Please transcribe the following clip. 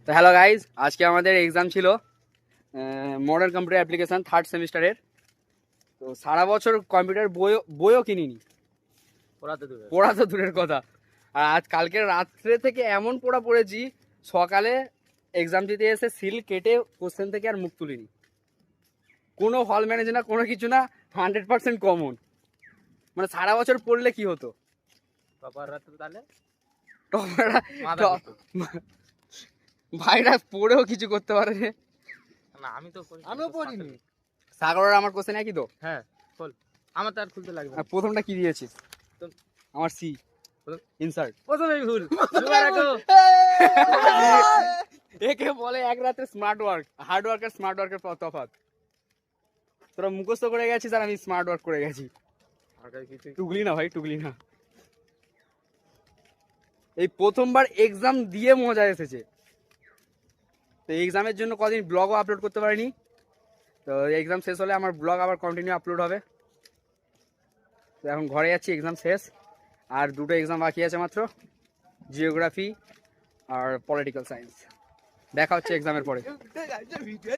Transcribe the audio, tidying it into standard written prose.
তো hello guys, আজকে আমাদের এক্সাম ছিল মডার্ন কম্পিউটার অ্যাপ্লিকেশন থার্ড সেমিস্টারের। তো সারা বছর কম্পিউটার বইও কিনিনি, পড়া তো দূরের কথা। আর আজ কালকে রাত্রে থেকে এমন পড়া পড়েছি, সকালে এক্সাম দিতে এসে সিল কেটে কোশ্চেন থেকে আর মুখ তুলিনি। কোনো হল ম্যানেজ না, কোনো কিছু না, 100% কমন। মানে সারা বছর পড়লে কি হতো, ভাইরা পড়েও কিছু করতে পারে না। আমিও পড়িনি। সাগরের আমার কোশ্চেন একই তো। হ্যাঁ, আমার তো আর খুলতে লাগবে আর প্রথমটা কি দিয়েছিস? আমার সি ইনসার্ট। প্রথমেই ভুল। একে বলে এক রাতে স্মার্ট ওয়ার্ক। হার্ড ওয়ার্ক আর স্মার্ট ওয়ার্কের তফাৎ। তোরা মুখস্থ করে গেছিস আর আমি স্মার্ট ওয়ার্ক করে গেছি। টুগলি না ভাই, টুগলি না। এই প্রথমবার এক্সাম দিয়ে মজা এসেছে। তো এক্সামের জন্য কদিন ব্লগও আপলোড করতে পারিনি। তো এক্সাম শেষ হলে আমার ব্লগ আবার কন্টিনিউ আপলোড হবে। তো এখন ঘরে যাচ্ছি, এক্সাম শেষ। আর দুটো এক্সাম বাকি আছে মাত্র, জিওগ্রাফি আর পলিটিক্যাল সায়েন্স। দেখা হচ্ছে এক্সামের পরে।